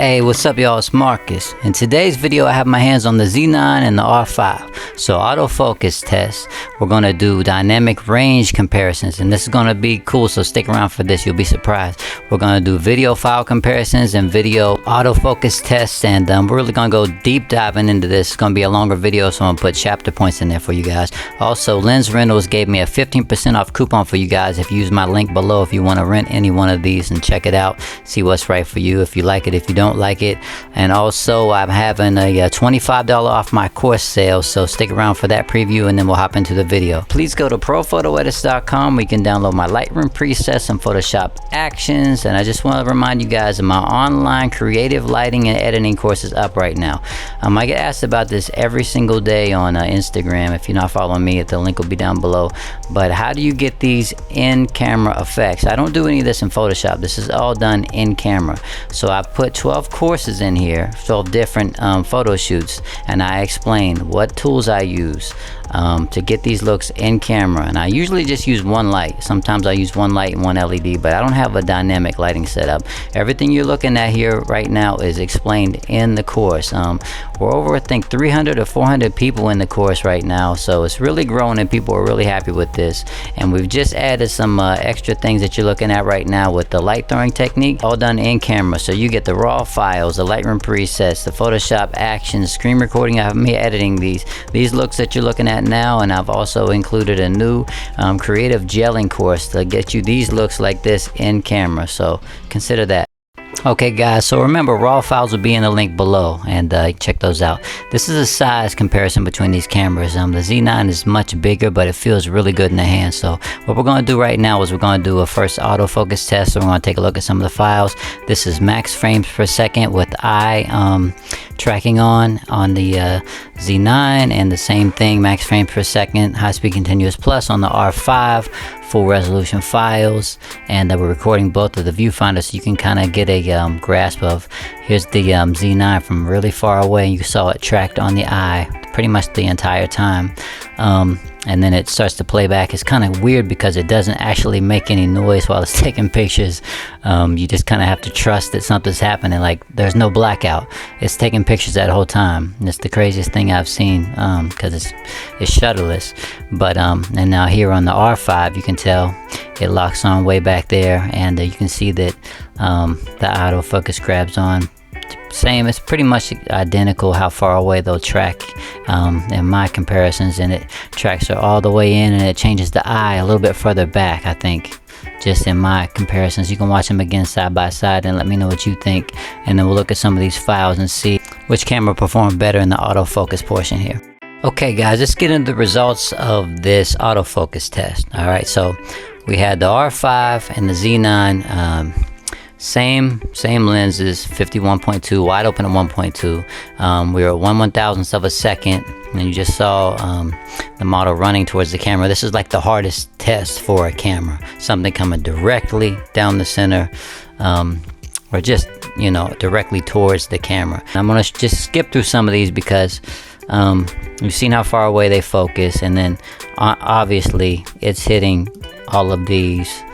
Hey, what's up y'all, it's Marcus. In today's video I have my hands on the Z9 and the R5. So autofocus test, we're going to do dynamic range comparisons, and this is going to be cool, so stick around for this, you'll be surprised. We're going to do video file comparisons and video autofocus tests, and we're really going to go deep diving into this. It's going to be a longer video, so I'm going to put chapter points in there for you guys. Also, Lens Rentals gave me a 15% off coupon for you guys if you use my link below if you want to rent any one of these and check it out, see what's right for you, if you like it, if you don't like it. And also I'm having a $25 off my course sale, so stick around for that preview and then we'll hop into the video. Please go to ProPhotoEdits.com where you can download my Lightroom presets and Photoshop actions. And I just want to remind you guys that my online creative lighting and editing course is up right now. I get asked about this every single day on Instagram. If you're not following me, the link will be down below. But how do you get these in-camera effects? I don't do any of this in Photoshop. This is all done in camera. So I put 12 courses in here, 12 different photo shoots, and I explain what tools I use to get these looks in camera. And I usually just use one light. Sometimes I use one light and one LED, but I don't have a dynamic lighting setup. Everything you're looking at here right now is explained in the course. We're over, I think, 300 or 400 people in the course right now, so it's really growing and people are really happy with this. And we've just added some extra things that you're looking at right now with the light throwing technique, all done in camera. So you get the raw files, the Lightroom presets, the Photoshop actions, screen recording. I have me editing these looks that you're looking at now, and I've also included a new creative gelling course to get you these looks like this in camera, so consider that. Okay guys, so remember, raw files will be in the link below, and check those out. This is a size comparison between these cameras. The Z9 is much bigger, but it feels really good in the hand. So what we're going to do right now is we're going to do a first autofocus test. So we're going to take a look at some of the files. This is max frames per second with eye tracking on the Z9, and the same thing, max frames per second, high speed continuous plus on the R5, full resolution files. And we're recording both of the viewfinders so you can kind of get a grasp of, here's the Z9 from really far away. You saw it tracked on the eye pretty much the entire time, and then it starts to play back. It's kind of weird because it doesn't actually make any noise while it's taking pictures. You just kind of have to trust that something's happening. Like, there's no blackout, it's taking pictures that whole time. And it's the craziest thing I've seen, because it's shutterless. But and now here on the R5 you can tell it locks on way back there, and you can see that the autofocus grabs on. Same, it's pretty much identical how far away they'll track in my comparisons, and it tracks her all the way in, and it changes the eye a little bit further back, I think, just in my comparisons. You can watch them again side by side and let me know what you think, and then we'll look at some of these files and see which camera performed better in the autofocus portion here. Okay guys, let's get into the results of this autofocus test. Alright, so we had the R5 and the Z9, same lenses, 51.2, wide open at 1.2. We were at 1/1000th of a second, and you just saw the model running towards the camera. This is like the hardest test for a camera, something coming directly down the center, or just, you know, directly towards the camera. I'm gonna just skip through some of these because you've seen how far away they focus, and then obviously it's hitting all of these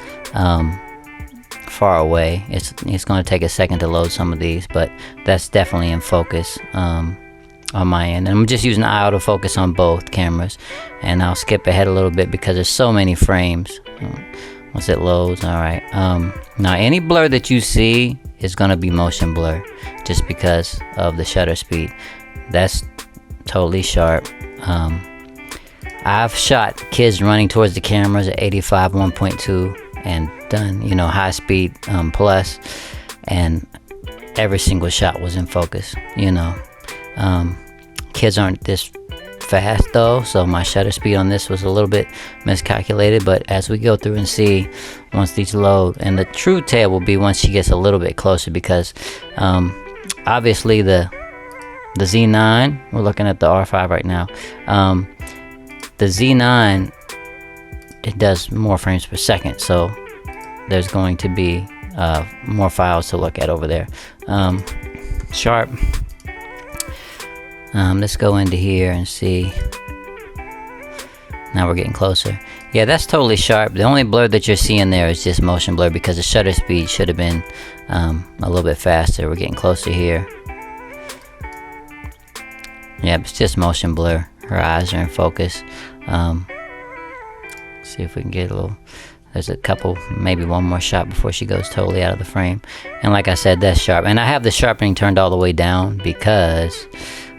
far away. It's going to take a second to load some of these, but that's definitely in focus on my end. And I'm just using autofocus on both cameras, and I'll skip ahead a little bit because there's so many frames once it loads. All right, now any blur that you see is going to be motion blur just because of the shutter speed. That's totally sharp. I've shot kids running towards the cameras at 85 1.2 and done, you know, high speed plus, and every single shot was in focus. You know, kids aren't this fast though, so my shutter speed on this was a little bit miscalculated. But as we go through and see, once these load, and the true tale will be once she gets a little bit closer, because obviously the Z9, we're looking at the R5 right now, the Z9, it does more frames per second, so there's going to be more files to look at over there. Sharp. Let's go into here and see Now we're getting closer. Yeah, that's totally sharp. The only blur that you're seeing there is just motion blur because the shutter speed should have been a little bit faster. We're getting closer here. Yeah, it's just motion blur. Her eyes are in focus. See if we can get a little. There's a couple, maybe one more shot before she goes totally out of the frame. And like I said, that's sharp. And I have the sharpening turned all the way down because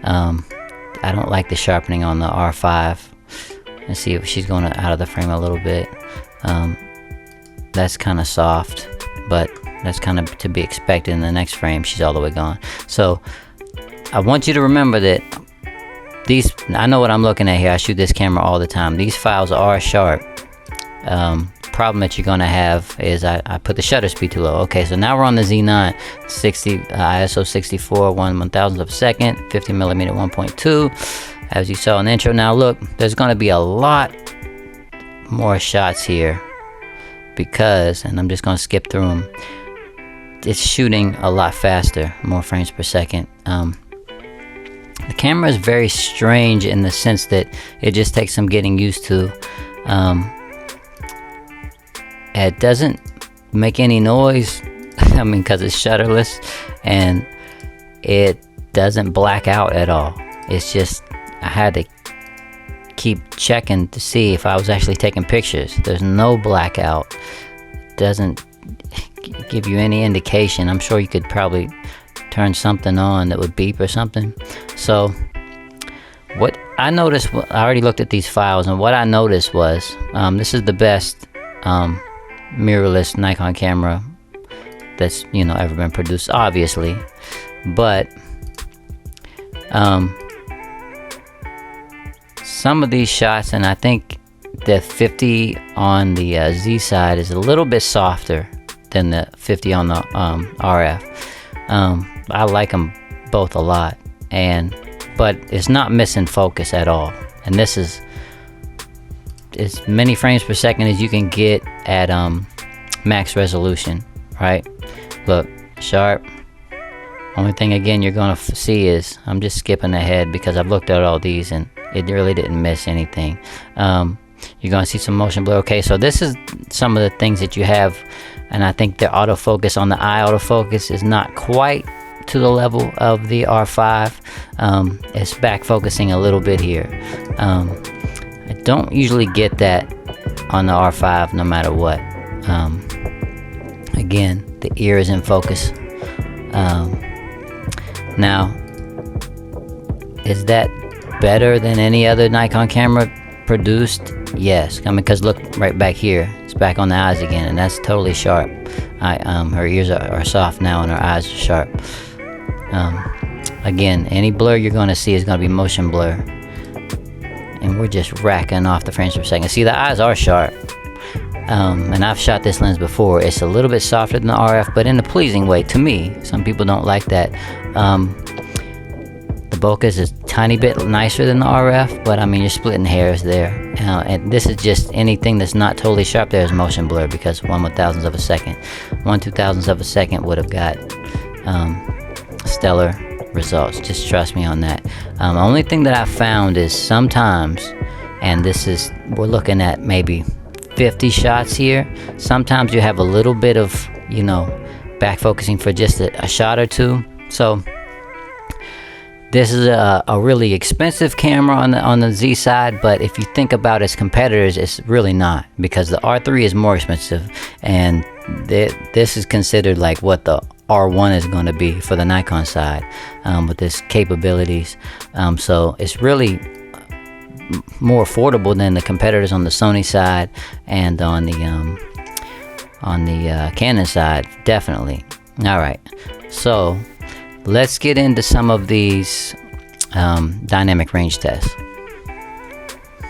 I don't like the sharpening on the R5. And see if she's going out of the frame a little bit. That's kind of soft, but that's kind of to be expected. In the next frame, she's all the way gone. So I want you to remember that these, I know what I'm looking at here. I shoot this camera all the time. These files are sharp. Problem that you're going to have is I put the shutter speed too low. Okay, so now we're on the Z9, 60 ISO 64, 1/1000th of a second, 50mm 1.2. As you saw in the intro. Now look, there's going to be a lot more shots here because, and I'm just going to skip through them, it's shooting a lot faster, more frames per second. The camera is very strange in the sense that it just takes some getting used to. It doesn't make any noise, I mean, because it's shutterless, and it doesn't black out at all. It's just, I had to keep checking to see if I was actually taking pictures. There's no blackout. It doesn't give you any indication. I'm sure you could probably turn something on that would beep or something. So what I noticed, I already looked at these files, and what I noticed was this is the best mirrorless Nikon camera that's, you know, ever been produced, obviously, but some of these shots, and I think the 50 on the Z side is a little bit softer than the 50 on the RF. I like them both a lot, but it's not missing focus at all. And this is as many frames per second as you can get at max resolution, right? Look, sharp. Only thing again you're gonna see is, I'm just skipping ahead because I've looked at all these and it really didn't miss anything. You're gonna see some motion blur. Okay, so this is some of the things that you have, and I think the autofocus on the eye autofocus is not quite to the level of the R5. It's back focusing a little bit here. I don't usually get that on the R5 no matter what. Again, the ear is in focus. Now, is that better than any other Nikon camera produced? Yes. I mean, because look right back here, it's back on the eyes again, and that's totally sharp. Her ears are soft now and her eyes are sharp. Again, any blur you're going to see is going to be motion blur, and we're just racking off the frames per second. See, the eyes are sharp, and I've shot this lens before. It's a little bit softer than the RF, but in a pleasing way to me. Some people don't like that. The bokeh is a tiny bit nicer than the RF, but I mean, you're splitting hairs there. And this is just anything that's not totally sharp. There's motion blur because 1/1000th of a second, 1/2000th of a second would have got stellar results. Just trust me on that. The only thing that I found is sometimes, and this is, we're looking at maybe 50 shots here. Sometimes you have a little bit of, you know, back focusing for just a shot or two. So this is a really expensive camera on the Z side, but if you think about its competitors, it's really not, because the R3 is more expensive, and this is considered like what the R1 is going to be for the Nikon side, with its capabilities. So it's really more affordable than the competitors on the Sony side and on the Canon side, definitely. All right, so let's get into some of these dynamic range tests.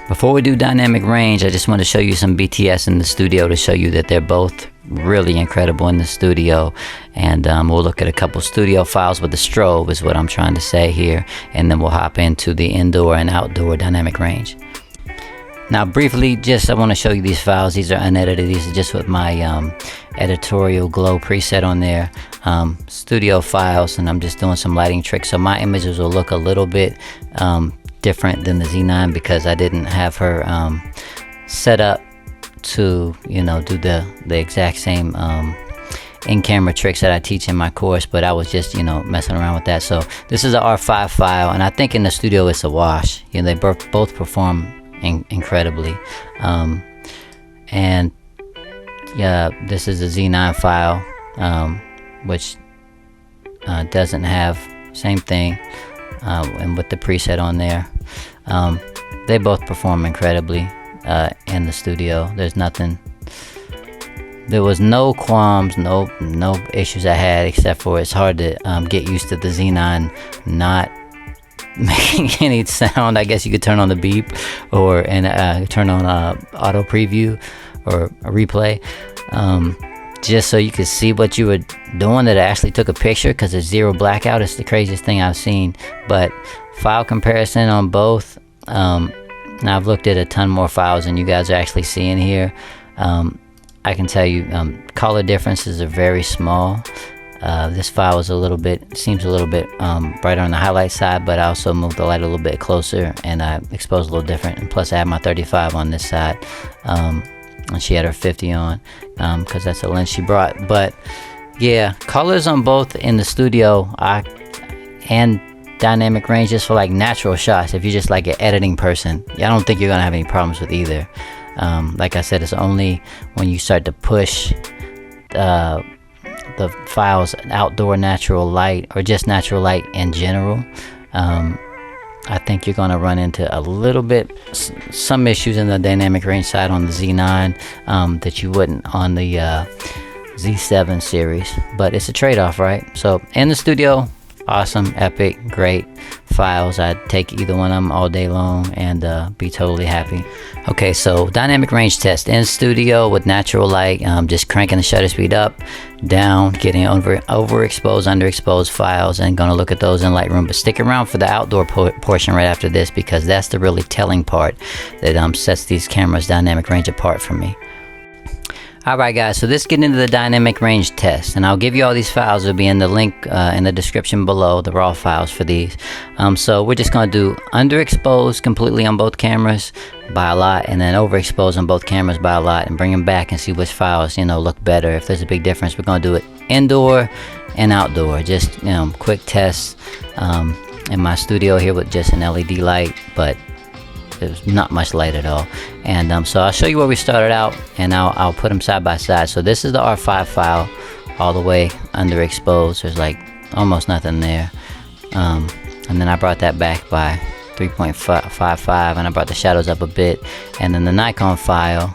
Before we do dynamic range, I just want to show you some BTS in the studio to show you that they're both really incredible in the studio. And we'll look at a couple studio files with the strobe is what I'm trying to say here. And then we'll hop into the indoor and outdoor dynamic range. Now briefly, just I want to show you these files. These are unedited. These are just with my editorial glow preset on there. Studio files, and I'm just doing some lighting tricks. So my images will look a little bit different than the Z9 because I didn't have her set up to, you know, do the exact same in-camera tricks that I teach in my course, but I was just, you know, messing around with that. So this is an R5 file, and I think in the studio it's a wash. You know, they both perform incredibly. And yeah, this is a Z9 file, which doesn't have same thing, and with the preset on there. They both perform incredibly in the studio. There's nothing. There was no qualms, no issues I had, except for it's hard to get used to the Z9 not making any sound. I guess you could turn on the beep or turn on auto preview or a replay, just so you could see what you were doing, that I actually took a picture, because there's zero blackout. It's the craziest thing I've seen. But file comparison on both, now I've looked at a ton more files than you guys are actually seeing here. I can tell you color differences are very small. This file is seems a little bit brighter on the highlight side, but I also moved the light a little bit closer and I exposed a little different. And plus I have my 35 on this side, and she had her 50 on, because that's a lens she brought. But yeah, colors on both in the studio and dynamic range, just for like natural shots. If you're just like an editing person, I don't think you're gonna have any problems with either. Like I said, it's only when you start to push the files outdoor natural light, or just natural light in general, I think you're going to run into a little bit some issues in the dynamic range side on the Z9 that you wouldn't on the Z7 series. But it's a trade-off, right? So in the studio, awesome, epic, great files. I'd take either one of them all day long and be totally happy. Okay, so dynamic range test in studio with natural light, just cranking the shutter speed up, down, getting overexposed, underexposed files, and gonna look at those in Lightroom. But stick around for the outdoor portion right after this, because that's the really telling part that sets these cameras' dynamic range apart from me. Alright guys, so let's get into the dynamic range test, and I'll give you all these files. It'll be in the link in the description below, the raw files for these. So we're just going to do underexposed completely on both cameras by a lot, and then overexposed on both cameras by a lot, and bring them back and see which files, you know, look better. If there's a big difference, we're going to do it indoor and outdoor. Just, you know, quick tests in my studio here with just an LED light, but there's not much light at all. And so I'll show you where we started out, and I'll put them side by side. So this is the R5 file, all the way underexposed. There's like almost nothing there. And then I brought that back by 3.55, and I brought the shadows up a bit. And then the Nikon file,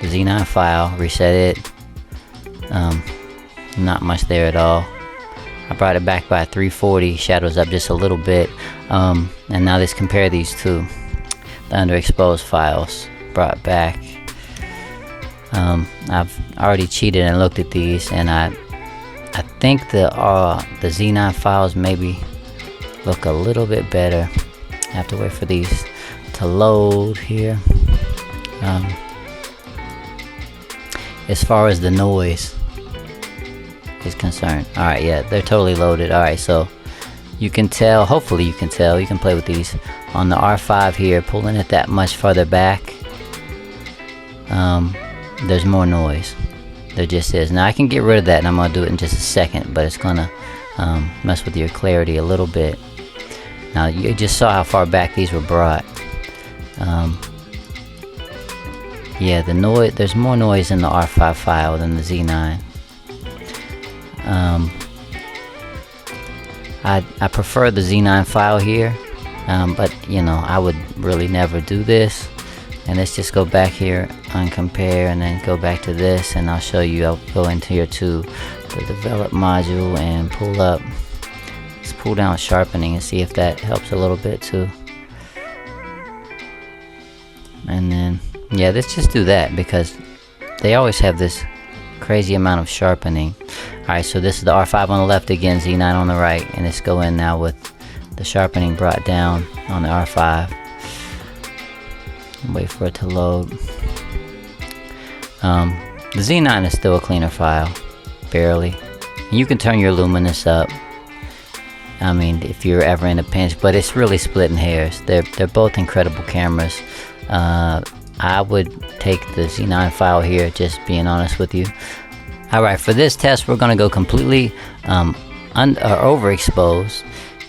the Z9 file, reset it. Not much there at all. I brought it back by 340, shadows up just a little bit. And now let's compare these two. The underexposed files brought back. I've already cheated and looked at these, and I think the Z9 files maybe look a little bit better. I have to wait for these to load here. As far as the noise is concerned, alright, yeah, they're totally loaded. Alright, so you can tell, hopefully you can tell, you can play with these on the R5 here, pulling it that much farther back. There's more noise. There just is. Now I can get rid of that, and I'm going to do it in just a second, but it's going to mess with your clarity a little bit. Now you just saw how far back these were brought. Yeah, the noise, there's more noise in the R5 file than the Z9. I prefer the Z9 file here, but you know, I would really never do this. And let's just go back here on compare, and then go back to this, and I'll show you. I'll go into here to the develop module and pull up, let's pull down sharpening and see if that helps a little bit too. And then yeah, let's just do that, because they always have this crazy amount of sharpening. Alright, so this is the R5 on the left again, Z9 on the right, and let's go in now with the sharpening brought down on the R5. Wait for it to load. The Z9 is still a cleaner file, barely. And you can turn your luminance up. I mean, if you're ever in a pinch, but it's really splitting hairs. They're both incredible cameras. I would take the Z9 file here, just being honest with you. Alright, for this test we're going to go completely overexposed,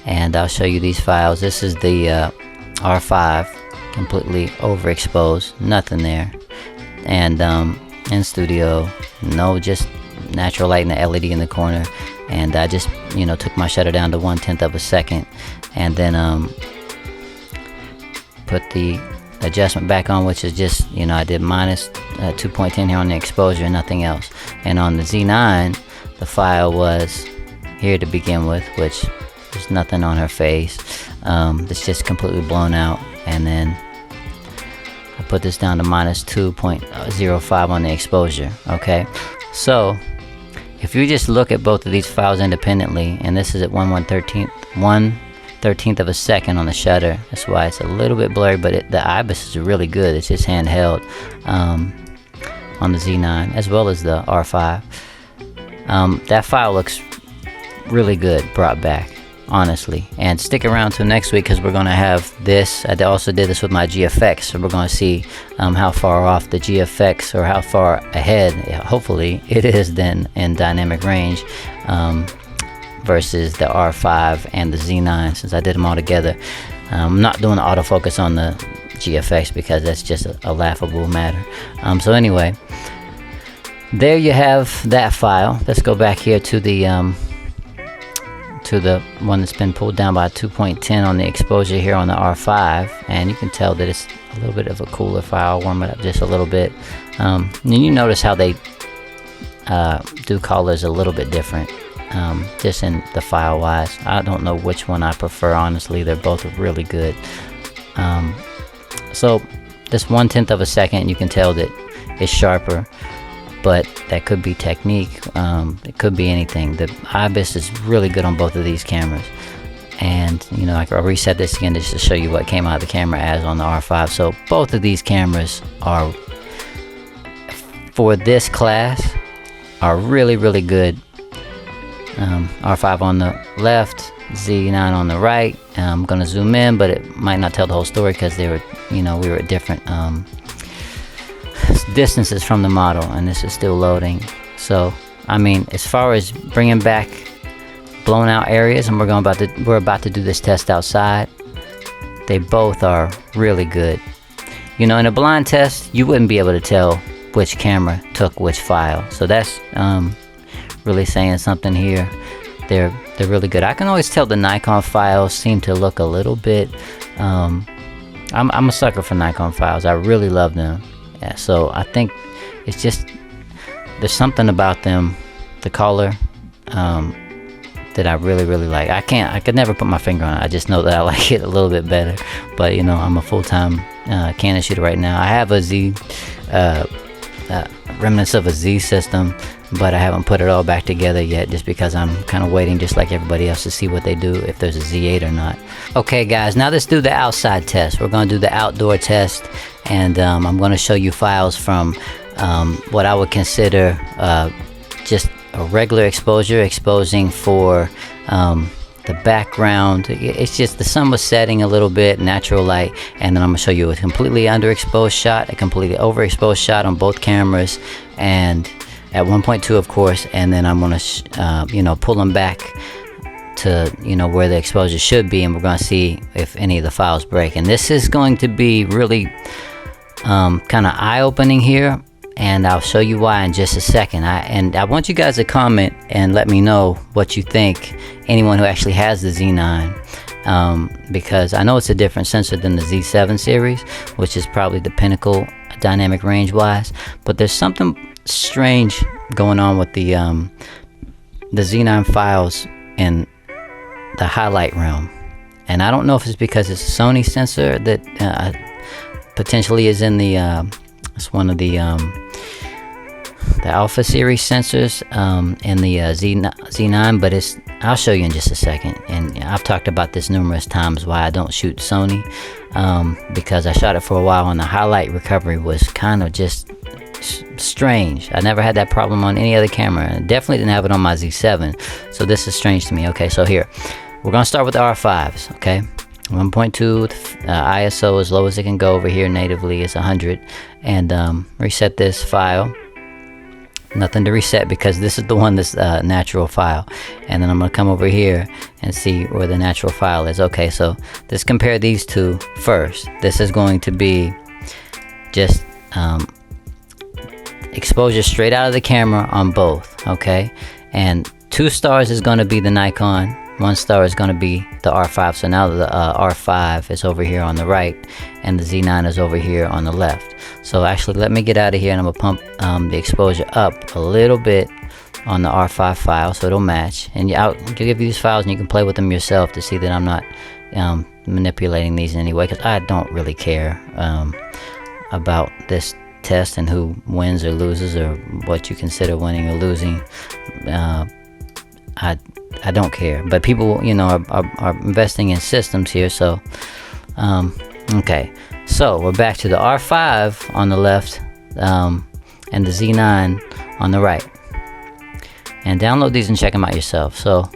and I'll show you these files. This is the R5, completely overexposed, nothing there. And in studio, no, just natural light and the LED in the corner. And I just, you know, took my shutter down to 1/10 of a second, and then put the adjustment back on, which is just, you know, I did minus 2.10 here on the exposure, nothing else. And on the Z9, the file was here to begin with, which there's nothing on her face. It's just completely blown out. And then I put this down to minus 2.05 on the exposure. Okay, so if you just look at both of these files independently, and this is at 1/13th of a second on the shutter, that's why it's a little bit blurry, but the IBIS is really good. It's just handheld on the Z9 as well as the R5. That file looks really good brought back, honestly. And stick around till next week, because we're going to have this. I also did this with my GFX, so we're going to see how far off the GFX, or how far ahead, hopefully, it is then in dynamic range versus the R5 and the Z9, since I did them all together. I'm not doing the autofocus on the GFX because that's just a laughable matter. So anyway, there you have that file. Let's go back here to the one that's been pulled down by 2.10 on the exposure here on the R5, and you can tell that it's a little bit of a cooler file. I'll warm it up just a little bit. And you notice how they do colors a little bit different, just in the file wise. I don't know which one I prefer, honestly. They're both really good. So this 1/10 of a second, you can tell that it's sharper, but that could be technique. It could be anything. The IBIS is really good on both of these cameras. And you know, I'll reset this again just to show you what came out of the camera as on the R5. So both of these cameras are, for this class, are really good. R5 on the left, Z9 on the right. I'm gonna zoom in, but it might not tell the whole story because they were, you know, we were at different distances from the model, and this is still loading. So I mean, as far as bringing back blown out areas, and we're about to do this test outside, they both are really good. You know, in a blind test, you wouldn't be able to tell which camera took which file. So that's really saying something here. They're really good. I can always tell the Nikon files seem to look a little bit. I'm a sucker for Nikon files. I really love them. Yeah, so I think it's just, there's something about them, the color, that I really like. I could never put my finger on it. I just know that I like it a little bit better. But you know, I'm a full-time Canon shooter right now. I have a Z, remnants of a Z system, but I haven't put it all back together yet, just because I'm kind of waiting, just like everybody else, to see what they do, if there's a Z8 or not. Okay guys, now let's do the outside test. We're going to do the outdoor test, and I'm going to show you files from what I would consider just a regular exposure, exposing for the background. It's just the sun was setting a little bit, natural light, and then I'm gonna show you a completely underexposed shot, a completely overexposed shot on both cameras, and at 1.2 of course, and then I'm gonna you know, pull them back to, you know, where the exposure should be, and we're gonna see if any of the files break. And this is going to be really kind of eye-opening here, and I'll show you why in just a second. I want you guys to comment and let me know what you think, anyone who actually has the Z9, because I know it's a different sensor than the Z7 series, which is probably the pinnacle dynamic range wise, but there's something strange going on with the Z9 files in the highlight realm, and I don't know if it's because it's a Sony sensor that potentially is in the it's one of the Alpha series sensors in the Z9, but I'll show you in just a second. And I've talked about this numerous times, why I don't shoot Sony, because I shot it for a while and the highlight recovery was kind of just strange. I never had that problem on any other camera, and definitely didn't have it on my Z7, so this is strange to me. Okay, so here, we're gonna start with the R5s, okay? 1.2 ISO as low as it can go over here natively is 100, and reset this file. Nothing to reset because this is the one that's natural file, and then I'm gonna come over here and see where the natural file is. Okay, so let's compare these two first. This is going to be just exposure straight out of the camera on both, okay? And 2 stars is going to be the Nikon, 1 star is going to be the R5. So now the R5 is over here on the right and the Z9 is over here on the left. So actually let me get out of here and I'm going to pump the exposure up a little bit on the R5 file so it'll match. And I'll give you these files and you can play with them yourself to see that I'm not manipulating these in any way, because I don't really care about this test and who wins or loses or what you consider winning or losing. I don't care, but people, you know, are investing in systems here. So okay, so we're back to the R5 on the left and the Z9 on the right, and download these and check them out yourself. So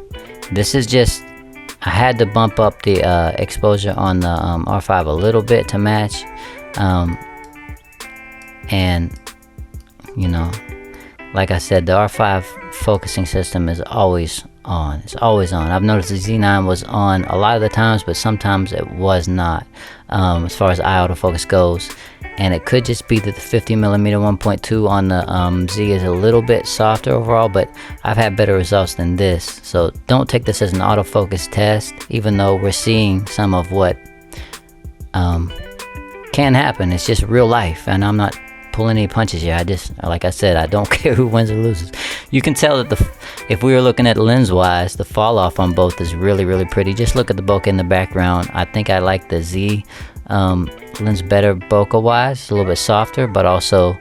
this is just, I had to bump up the exposure on the R5 a little bit to match, and you know, like I said, the R5 focusing system is always on. It's always on. I've noticed the Z9 was on a lot of the times, but sometimes it was not, as far as eye autofocus goes. And it could just be that the 50mm 1.2 on the Z is a little bit softer overall, but I've had better results than this. So don't take this as an autofocus test, even though we're seeing some of what can happen. It's just real life, and I'm not pulling any punches here. I just, like I said, I don't care who wins or loses. You can tell that if we were looking at lens wise, the fall off on both is really, really pretty. Just look at the bokeh in the background. I think I like the Z lens better bokeh wise. It's a little bit softer, but also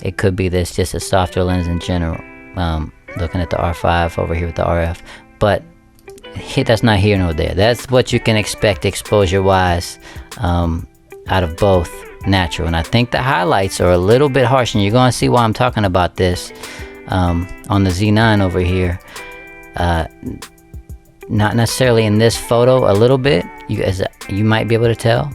it could be this just a softer lens in general. Looking at the R5 over here with the RF, but that's not here nor there. That's what you can expect exposure wise out of both natural. And I think the highlights are a little bit harsh, and you're going to see why I'm talking about this on the Z9 over here. Not necessarily in this photo, a little bit. You might be able to tell.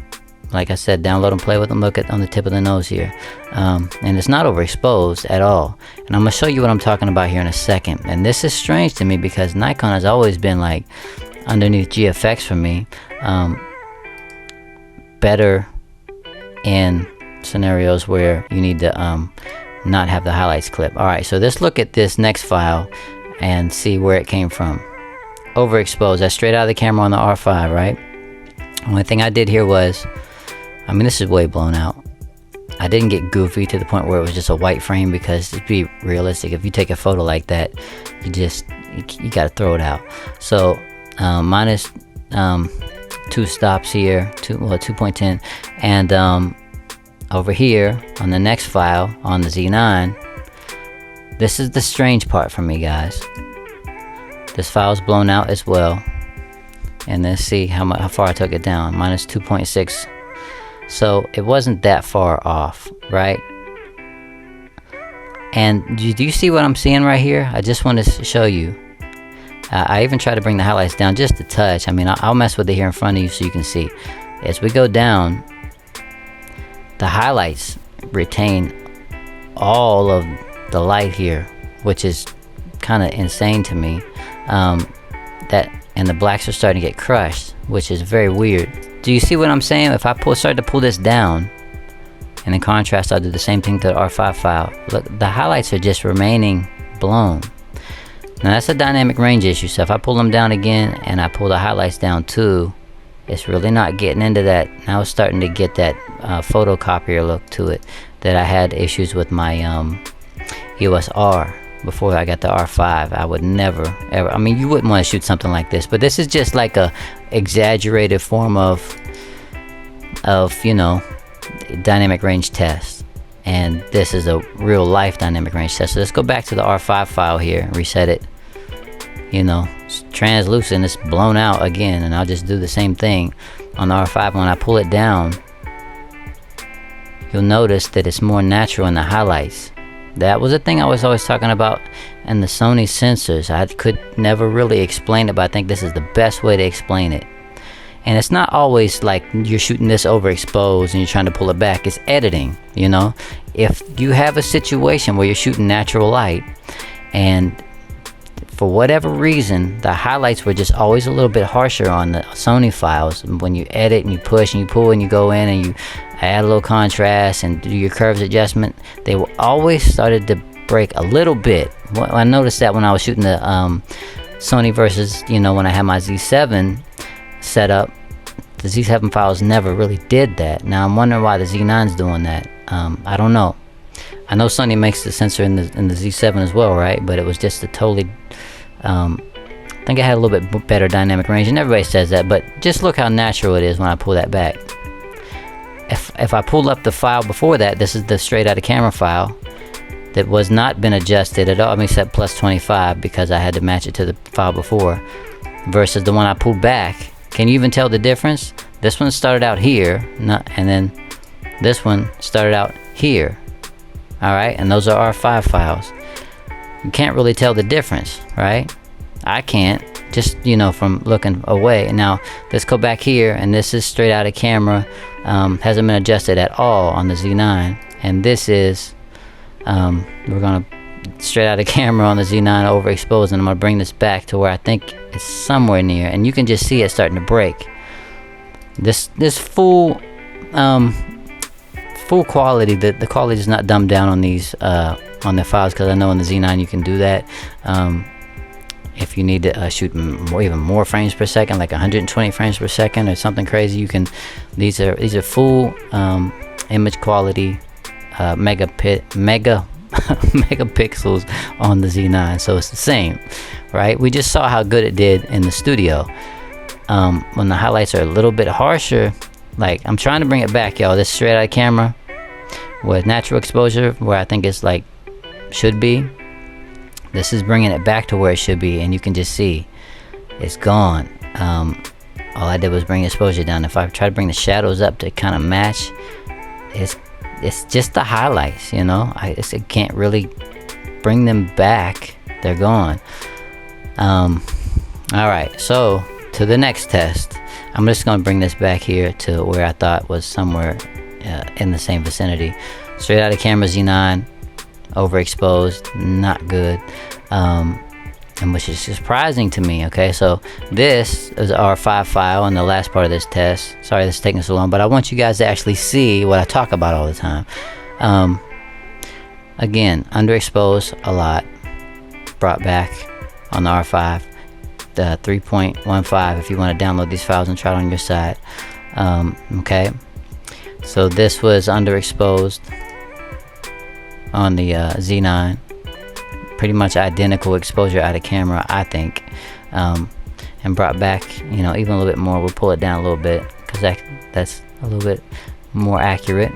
Like I said, download and play with them. Look at on the tip of the nose here, and it's not overexposed at all. And I'm gonna show you what I'm talking about here in a second. And this is strange to me because Nikon has always been like underneath GFX for me, better in scenarios where you need to not have the highlights clip. Alright, so let's look at this next file and see where it came from. Overexposed, that's straight out of the camera on the R5, right? Only thing I did here was, I mean, this is way blown out. I didn't get goofy to the point where it was just a white frame, because to be realistic, if you take a photo like that, you gotta throw it out. So minus 2 stops here, 2.10, and over here on the next file on the Z9, this is the strange part for me, guys. This file is blown out as well, and let's see how far I took it down. Minus 2.6. So it wasn't that far off, right? And do you see what I'm seeing right here? I just want to show you. I even try to bring the highlights down just a touch. I mean, I'll mess with it here in front of you so you can see. As we go down, the highlights retain all of the light here, which is kind of insane to me. And the blacks are starting to get crushed, which is very weird. Do you see what I'm saying? If I start to pull this down, and in contrast, I'll do the same thing to the R5 file. Look, the highlights are just remaining blown. Now that's a dynamic range issue, so if I pull them down again and I pull the highlights down too, it's really not getting into that. Now it's starting to get that photocopier look to it that I had issues with my EOS R before I got the R5. I would never ever, I mean, you wouldn't want to shoot something like this, but this is just like a exaggerated form of you know, dynamic range test, and this is a real life dynamic range test. So let's go back to the R5 file here, reset it. You know, it's translucent, it's blown out again, and I'll just do the same thing on the R5. When I pull it down, you'll notice that it's more natural in the highlights. That was a thing I was always talking about in the Sony sensors. I could never really explain it, but I think this is the best way to explain it. And it's not always like you're shooting this overexposed and you're trying to pull it back. It's editing, you know. If you have a situation where you're shooting natural light and for whatever reason the highlights were just always a little bit harsher on the Sony files, when you edit and you push and you pull and you go in and you add a little contrast and do your curves adjustment, they will always started to break a little bit. Well, I noticed that when I was shooting the Sony versus, you know, when I had my Z7 set up, the Z7 files never really did that. Now I'm wondering why the Z9's doing that. I don't know. I know Sony makes the sensor in the Z7 as well, right? But it was just a totally I think it had a little bit better dynamic range, and everybody says that, but just look how natural it is when I pull that back. If I pull up the file before that, this is the straight out of camera file that was not been adjusted at all. I mean, set plus 25 because I had to match it to the file before, versus the one I pulled back. Can you even tell the difference? This one started out here, and then this one started out here. Alright, and those are R5 files. You can't really tell the difference, right? I can't, just, you know, from looking away. Now let's go back here, and this is straight out of camera. Hasn't been adjusted at all on the Z9, and this is we're gonna straight out of camera on the Z9 overexposed, and I'm gonna bring this back to where I think it's somewhere near, and you can just see it starting to break. This full full quality, the quality is not dumbed down on these on the files, because I know in the Z9 you can do that. If you need to shoot even more frames per second, like 120 frames per second or something crazy, you can. These are full image quality megapixels on the Z9, so it's the same, right? We just saw how good it did in the studio. When the highlights are a little bit harsher, like I'm trying to bring it back, y'all. This straight out of camera with natural exposure, where I think it's like should be. This is bringing it back to where it should be, and you can just see it's gone. All I did was bring exposure down. If I try to bring the shadows up to kind of match, it's just the highlights, you know. I can't really bring them back. They're gone. All right, so to the next test. I'm just going to bring this back here to where I thought was somewhere in the same vicinity. Straight out of camera Z9, overexposed, not good, and which is surprising to me. Okay, so this is our R5 file in the last part of this test. Sorry this is taking so long, but I want you guys to actually see what I talk about all the time. Again, underexposed a lot, brought back on the R5. The 3.15 if you want to download these files and try it on your side. Okay, so this was underexposed on the Z9, pretty much identical exposure out of camera, I think, and brought back, you know, even a little bit more. We'll pull it down a little bit because that's a little bit more accurate,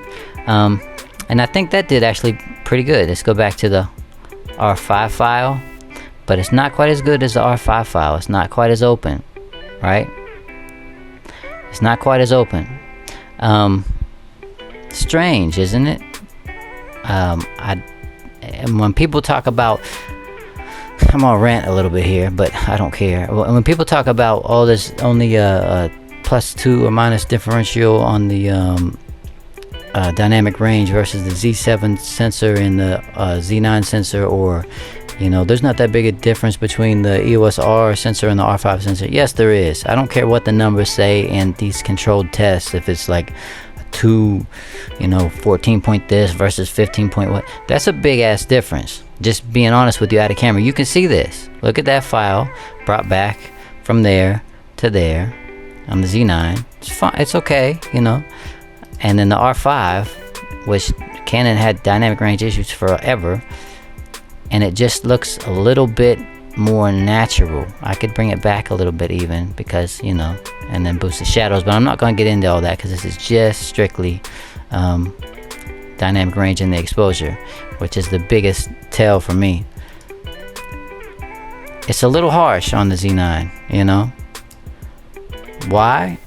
and I think that did actually pretty good. Let's go back to the R5 file. But it's not quite as good as the R5 file. It's not quite as open, right? It's not quite as open. Strange, isn't it? And when people talk about, I'm gonna rant a little bit here, but I don't care. When people talk about all this, only +2 or minus differential on the dynamic range versus the Z7 sensor and the Z9 sensor, or you know, there's not that big a difference between the EOS R sensor and the R5 sensor. Yes, there is. I don't care what the numbers say in these controlled tests. If it's like a 2, you know, 14 point this versus 15 point what. That's a big ass difference. Just being honest with you out of camera. You can see this. Look at that file brought back from there to there on the Z9. It's fine. It's okay, you know. And then the R5, which Canon had dynamic range issues forever, and it just looks a little bit more natural. I could bring it back a little bit even, because, you know, and then boost the shadows, but I'm not going to get into all that because this is just strictly dynamic range and the exposure, which is the biggest tell for me. It's a little harsh on the Z9, you know. Why?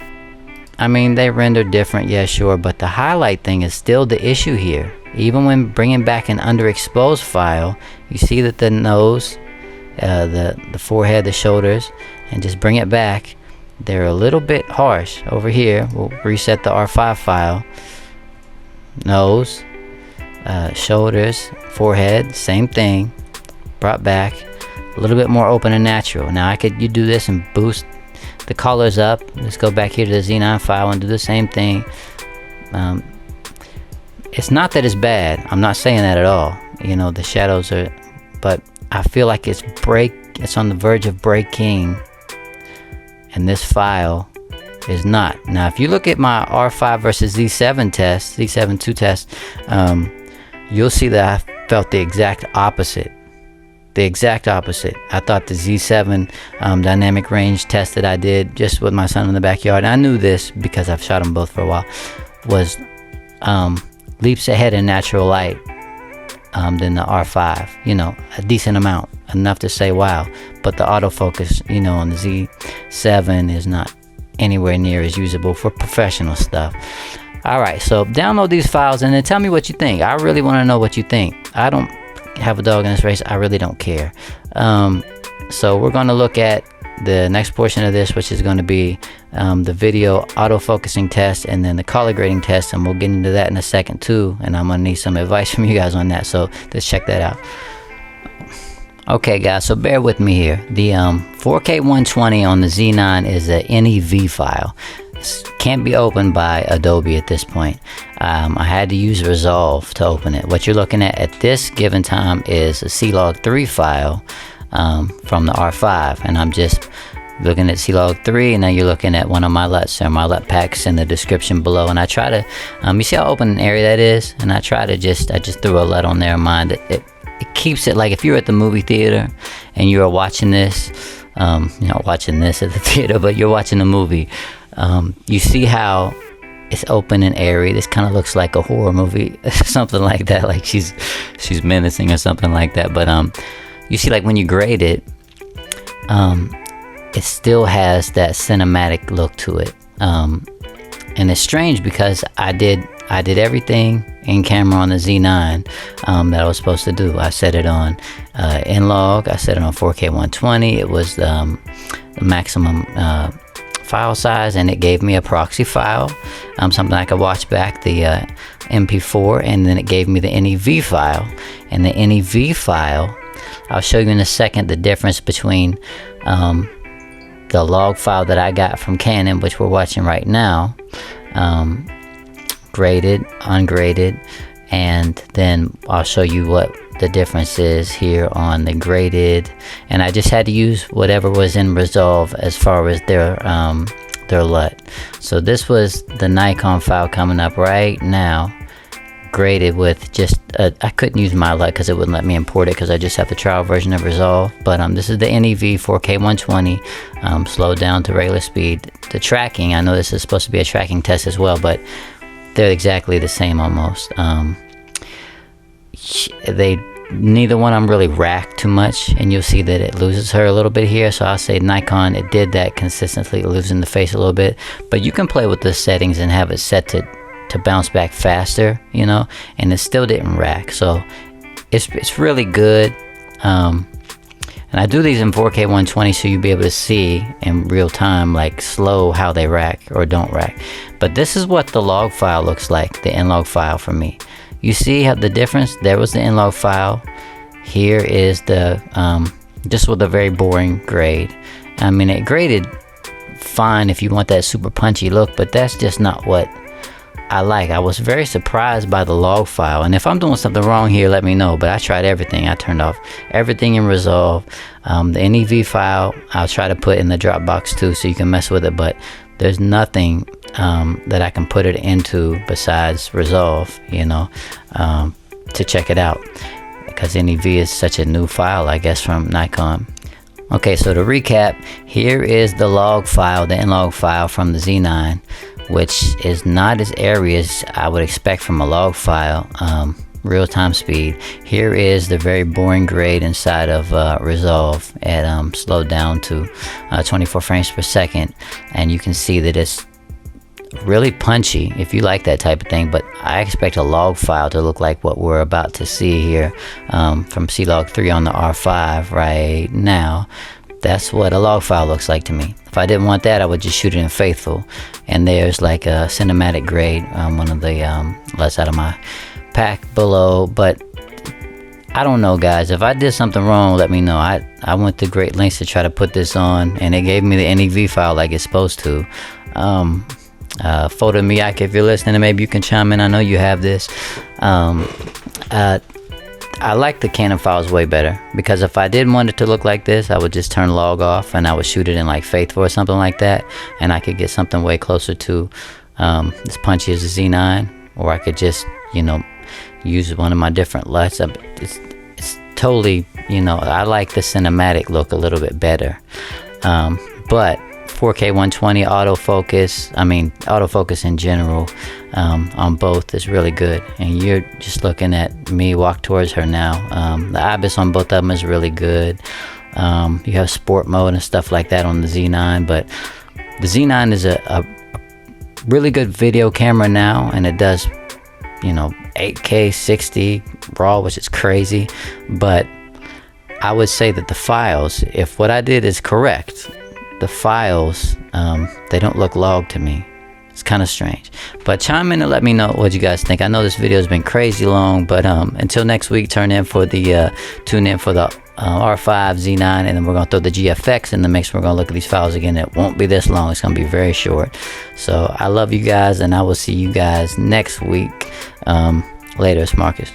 I mean, they render different, yeah, sure, but the highlight thing is still the issue here. even when bringing back an underexposed file, you see that the nose, the forehead, the shoulders, and just bring it back, they're a little bit harsh. Over here, we'll reset the R5 file. Nose, shoulders, forehead, same thing, brought back, a little bit more open and natural. Now you do this and boost the colors up. Let's go back here to the Z9 file and do the same thing. It's not that it's bad, I'm not saying that at all, you know, the shadows are, but I feel like it's on the verge of breaking, and this file is not. Now if you look at my R5 versus Z7 test, Z7 II test, you'll see that I felt the exact opposite. I thought the Z7 dynamic range test that I did just with my son in the backyard, and I knew this because I've shot them both for a while, was leaps ahead in natural light than the R5, you know, a decent amount, enough to say wow. But the autofocus, you know, on the Z7 is not anywhere near as usable for professional stuff. Alright, so download these files and then tell me what you think. I really want to know what you think. I don't have a dog in this race, I really don't care. So we're going to look at the next portion of this, which is going to be the video autofocusing test and then the color grading test, and we'll get into that in a second too, and I'm going to need some advice from you guys on that, so let's check that out. Okay guys, so bear with me here. The 4K 120 on the Z9 is a NEV file. This can't be opened by Adobe at this point. I had to use Resolve to open it. What you're looking at this given time is a C-Log3 file from the R5, and I'm just looking at C-Log3, and now you're looking at one of my LUTs, or my LUT packs in the description below, and I try to, you see how open an area that is, and I try to I just threw a LUT on there in mind. It keeps it, like if you're at the movie theater and you're watching this, you're not watching this at the theater, but you're watching the movie, you see how it's open and airy. This kind of looks like a horror movie, something like that, like she's menacing or something like that. But you see, like when you grade it, it still has that cinematic look to it, and it's strange because I did everything in camera on the Z9 that I was supposed to do. I set it on N-Log, I set it on 4K 120. It was the maximum file size, and it gave me a proxy file, something I could watch back, the MP4, and then it gave me the NEV file. And the NEV file, I'll show you in a second the difference between the log file that I got from Canon, which we're watching right now, graded, ungraded, and then I'll show you what the difference is here on the graded. And I just had to use whatever was in Resolve as far as their LUT. So this was the Nikon file coming up right now, graded with just I couldn't use my LUT because it wouldn't let me import it because I just have the trial version of Resolve. But this is the NEV 4K 120, slowed down to regular speed. The tracking, I know this is supposed to be a tracking test as well, but they're exactly the same almost. Neither one of them really rack too much, and you'll see that it loses her a little bit here. So I'll say Nikon, it did that consistently, losing the face a little bit. But you can play with the settings and have it set to bounce back faster, you know, and it still didn't rack. So it's really good. And I do these in 4K 120 so you'll be able to see in real time, like slow, how they rack or don't rack. But this is what the log file looks like, the N-Log file for me. You see how the difference? There was the N-Log file. Here is the just with a very boring grade. I mean, it graded fine if you want that super punchy look, but that's just not what I like. I was very surprised by the log file, and if I'm doing something wrong here, let me know. But I tried everything. I turned off everything in Resolve. The NEV file I'll try to put in the Dropbox too, so you can mess with it, but there's nothing that I can put it into besides Resolve, you know, to check it out, because NEV is such a new file, I guess, from Nikon. Okay, so to recap, here is the log file, the N-Log file from the Z9, which is not as airy as I would expect from a log file, real-time speed. Here is the very boring grade inside of Resolve at slowed down to 24 frames per second, and you can see that it's really punchy if you like that type of thing, but I expect a log file to look like what we're about to see here from C-Log 3 on the R5 right now. That's what a log file looks like to me. If I didn't want that, I would just shoot it in Faithful. And there's like a cinematic grade, one of the less out of my pack below. But I don't know, guys. If I did something wrong, let me know. I went to great lengths to try to put this on, and it gave me the NEV file like it's supposed to. Photo Miyake, if you're listening, maybe you can chime in. I know you have this. I like the Canon files way better, because if I didn't want it to look like this, I would just turn log off and I would shoot it in like Faithful or something like that, and I could get something way closer to as punchy as a Z9, or I could just, you know, use one of my different LUTs. It's totally, you know, I like the cinematic look a little bit better, but 4K 120 autofocus, I mean autofocus in general, on both is really good. And you're just looking at me walk towards her now. The IBIS on both of them is really good. You have sport mode and stuff like that on the Z9, but the Z9 is a really good video camera now, and it does, you know, 8K 60 RAW, which is crazy. But I would say that the files, if what I did is correct, the files, they don't look log to me. It's kind of strange. But chime in and let me know what you guys think. I know this video has been crazy long, but until next week, tune in for the R5 Z9, and then we're gonna throw the GFX in the mix. We're gonna look at these files again. It won't be this long. It's gonna be very short. So I love you guys, and I will see you guys next week. Later. It's Marcus.